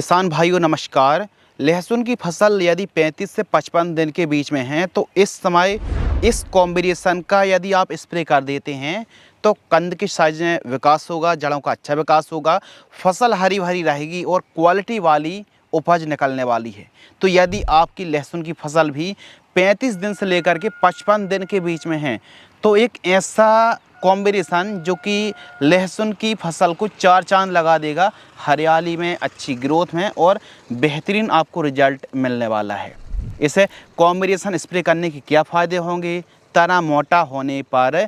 किसान भाइयों नमस्कार। लहसुन की फसल यदि 35 से 55 दिन के बीच में है तो इस समय इस कॉम्बिनेशन का यदि आप स्प्रे कर देते हैं तो कंद के साइज में विकास होगा, जड़ों का अच्छा विकास होगा, फसल हरी भरी रहेगी और क्वालिटी वाली उपज निकलने वाली है। तो यदि आपकी लहसुन की फसल भी 35 दिन से लेकर के 55 दिन के बीच में है तो एक ऐसा कॉम्बिनेशन जो कि लहसुन की फसल को चार चांद लगा देगा, हरियाली में, अच्छी ग्रोथ में और बेहतरीन आपको रिजल्ट मिलने वाला है। इसे कॉम्बिनेशन स्प्रे करने के क्या फ़ायदे होंगे? तना मोटा होने पर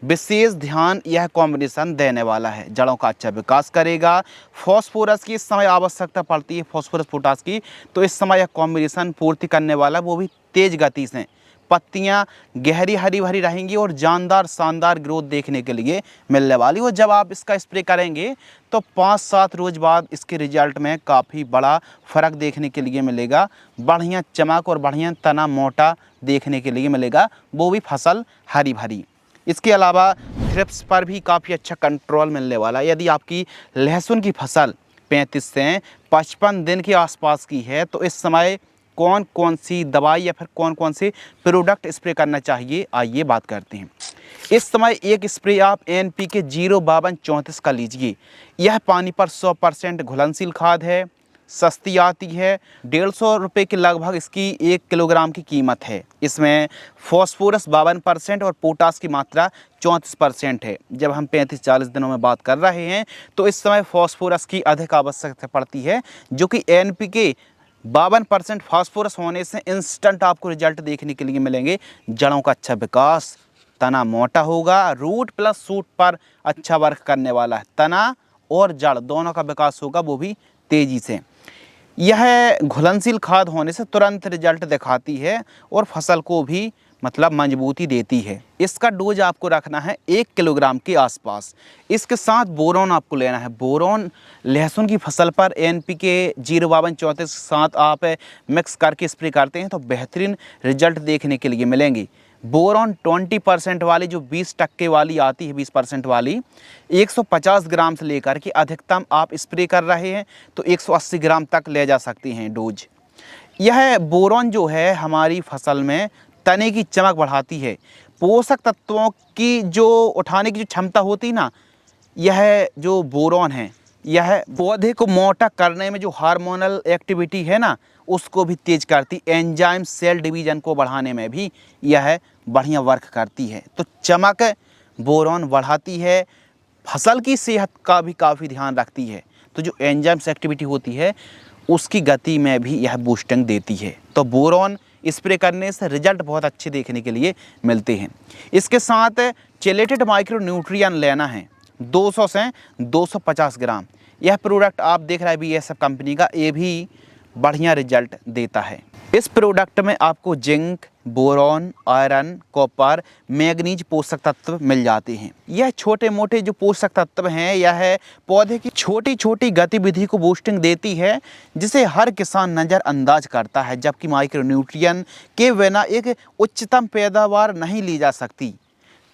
विशेष ध्यान यह कॉम्बिनेशन देने वाला है, जड़ों का अच्छा विकास करेगा। फॉस्फोरस की इस समय आवश्यकता पड़ती है, फॉस्फोरस पोटास की, तो इस समय यह कॉम्बिनेशन पूर्ति करने वाला, वो भी तेज़ गति से। पत्तियां गहरी हरी भरी रहेंगी और जानदार शानदार ग्रोथ देखने के लिए मिलने वाली। और जब आप इसका स्प्रे करेंगे तो 5-7 रोज़ बाद इसके रिजल्ट में काफ़ी बड़ा फ़र्क देखने के लिए मिलेगा। बढ़िया चमक और बढ़िया तना मोटा देखने के लिए मिलेगा, वो भी फसल हरी भरी। इसके अलावा थ्रिप्स पर भी काफ़ी अच्छा कंट्रोल मिलने वाला। यदि आपकी लहसुन की फसल 35 से 55 दिन के आसपास की है तो इस समय कौन कौन सी दवाई या फिर कौन कौन से प्रोडक्ट स्प्रे करना चाहिए, आइए बात करते हैं। इस समय एक स्प्रे आप NPK 05234 का लीजिए। यह पानी पर 100% घुलनशील खाद है, सस्ती आती है, 150 रुपये के लगभग इसकी 1 किलोग्राम की कीमत है। इसमें फॉस्फोरस 52% और पोटास की मात्रा 34% है। जब हम 35-40 दिनों में बात कर रहे हैं तो इस समय फॉस्फोरस की अधिक आवश्यकता पड़ती है, जो कि NPK 52% फास्फोरस होने से इंस्टेंट आपको रिजल्ट देखने के लिए मिलेंगे। जड़ों का अच्छा विकास, तना मोटा होगा, रूट प्लस शूट पर अच्छा वर्क करने वाला है। तना और जड़ दोनों का विकास होगा, वो भी तेज़ी से। यह घुलनशील खाद होने से तुरंत रिजल्ट दिखाती है और फसल को भी मतलब मजबूती देती है। इसका डोज आपको रखना है 1 किलोग्राम के आसपास। इसके साथ बोरॉन आपको लेना है। बोरॉन लहसुन की फसल पर NPK 05234 के साथ आप मिक्स करके स्प्रे करते हैं तो बेहतरीन रिजल्ट देखने के लिए मिलेंगे। बोरॉन 20% वाली, जो 20% वाली आती है, 20% वाली 150 ग्राम से लेकर के अधिकतम आप स्प्रे कर रहे हैं तो 180 ग्राम तक ले जा सकते हैं डोज। यह बोरॉन जो है हमारी फसल में तने की चमक बढ़ाती है, पोषक तत्वों की जो उठाने की जो क्षमता होती है ना, यह जो बोरॉन है यह पौधे को मोटा करने में जो हार्मोनल एक्टिविटी है ना, उसको भी तेज करती। एंजाइम सेल डिवीज़न को बढ़ाने में भी यह बढ़िया वर्क करती है। तो चमक बोरॉन बढ़ाती है, फसल की सेहत का भी काफ़ी ध्यान रखती है। तो जो एंजाइम्स एक्टिविटी होती है उसकी गति में भी यह बूस्टिंग देती है। तो बोरॉन स्प्रे करने से रिजल्ट बहुत अच्छे देखने के लिए मिलते हैं। इसके साथ चेलेटेड माइक्रो न्यूट्रिएंट लेना है 200 से 250 ग्राम। यह प्रोडक्ट आप देख रहे हैं BASF कंपनी का, ये भी बढ़िया रिजल्ट देता है। इस प्रोडक्ट में आपको zinc, boron, iron, copper, manganese पोषक तत्व मिल जाते हैं। यह छोटे मोटे जो पोषक तत्व हैं यह पौधे की छोटी छोटी गतिविधि को बूस्टिंग देती है, जिसे हर किसान नज़रअंदाज करता है। जबकि माइक्रो न्यूट्रिएंट के बिना एक उच्चतम पैदावार नहीं ली जा सकती।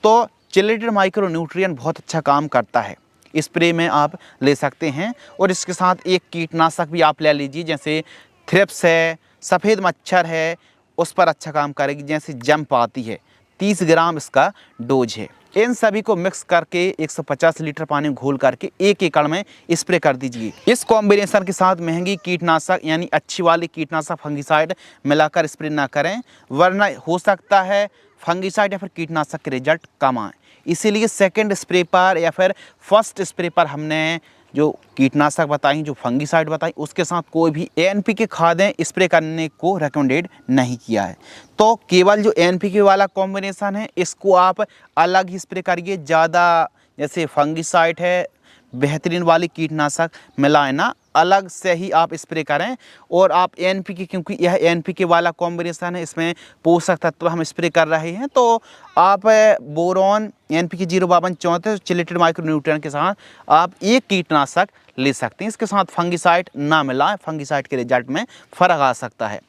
तो चिलेटेड माइक्रो न्यूट्रिएंट बहुत अच्छा काम करता है, स्प्रे में आप ले सकते हैं। और इसके साथ एक कीटनाशक भी आप ले लीजिए, जैसे थ्रिप्स है, सफ़ेद मच्छर है, उस पर अच्छा काम करेगी। जैसे जंप आती है, 30 ग्राम इसका डोज है। इन सभी को मिक्स करके 150 लीटर पानी में घोल करके 1 एकड़ में स्प्रे कर दीजिए। इस कॉम्बिनेशन के साथ महंगी कीटनाशक यानी अच्छी वाली कीटनाशक फंगिसाइड मिलाकर स्प्रे ना करें, वरना हो सकता है फंगिसाइड या फिर कीटनाशक के रिजल्ट कम आए। इसीलिए सेकेंड स्प्रे पर या फिर फर्स्ट स्प्रे पर हमने जो कीटनाशक बताई, जो फंगिसाइड बताई, उसके साथ कोई भी NPK खादें स्प्रे करने को रिकमेंडेड नहीं किया है। तो केवल जो NPK वाला कॉम्बिनेशन है इसको आप अलग ही स्प्रे करिए। ज़्यादा जैसे फंगिसाइड है, बेहतरीन वाली कीटनाशक मिलाएं ना, अलग से ही आप स्प्रे करें। और आप NPK, क्योंकि यह NPK वाला कॉम्बिनेशन है, इसमें पोषक तत्व हम स्प्रे कर रहे हैं, तो आप boron, NPK 05234 chelated micro nutrient के साथ आप एक कीटनाशक ले सकते हैं। इसके साथ फंगिसाइड ना मिलाएं, फंगिसाइड के रिजल्ट में फ़र्क आ सकता है।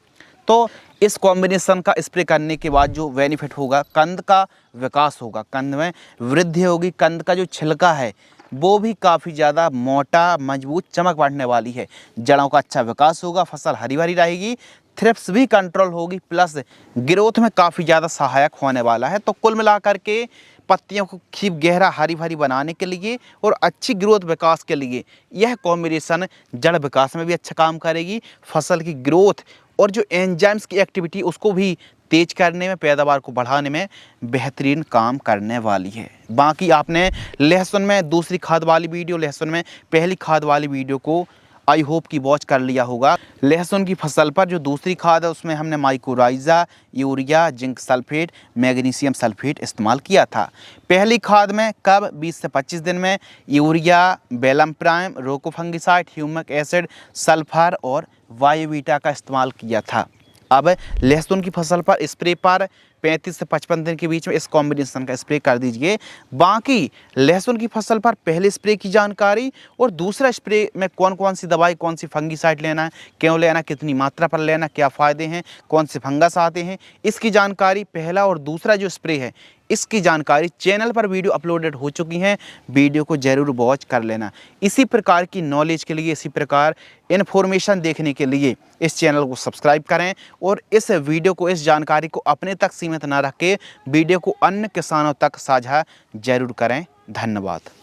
तो इस कॉम्बिनेशन का स्प्रे करने के बाद जो बेनिफिट होगा, कंद का विकास होगा, कंद में वृद्धि होगी, कंद का जो छिलका है वो भी काफ़ी ज़्यादा मोटा, मजबूत, चमक बढ़ने वाली है। जड़ों का अच्छा विकास होगा, फसल हरी भरी रहेगी, थ्रिप्स भी कंट्रोल होगी, प्लस ग्रोथ में काफ़ी ज़्यादा सहायक होने वाला है। तो कुल मिलाकर के पत्तियों को खूब गहरा हरी भरी बनाने के लिए और अच्छी ग्रोथ विकास के लिए यह कॉम्बिनेशन जड़ विकास में भी अच्छा काम करेगी, फसल की ग्रोथ और जो एंजाइम्स की एक्टिविटी उसको भी तेज करने में, पैदावार को बढ़ाने में बेहतरीन काम करने वाली है। बाकी आपने लहसुन में दूसरी खाद वाली वीडियो, लहसुन में पहली खाद वाली वीडियो को आई होप कि वॉच कर लिया होगा। लहसुन की फसल पर जो दूसरी खाद है उसमें हमने mycorrhiza, urea, zinc sulphate, magnesium sulphate इस्तेमाल किया था। पहली खाद में कब 20 से 25 दिन में urea, Velum Prime, Roko fungicide, humic acid, sulphur और वायोवीटा का इस्तेमाल किया था। अब लहसुन की फसल पर स्प्रे पर 35 से 55 दिन के बीच में इस कॉम्बिनेशन का स्प्रे कर दीजिए। बाकी लहसुन की फसल पर पहले स्प्रे की जानकारी और दूसरा स्प्रे में कौन कौन सी दवाई, कौन सी फंगीसाइड लेना है, क्यों लेना, कितनी मात्रा पर लेना, क्या फ़ायदे हैं, कौन से फंगस आते हैं, इसकी जानकारी, पहला और दूसरा जो स्प्रे है इसकी जानकारी चैनल पर वीडियो अपलोडेड हो चुकी हैं, वीडियो को ज़रूर वॉच कर लेना। इसी प्रकार की नॉलेज के लिए, इसी प्रकार इन्फॉर्मेशन देखने के लिए इस चैनल को सब्सक्राइब करें और इस वीडियो को, इस जानकारी को अपने तक सीमित ना रख के वीडियो को अन्य किसानों तक साझा जरूर करें। धन्यवाद।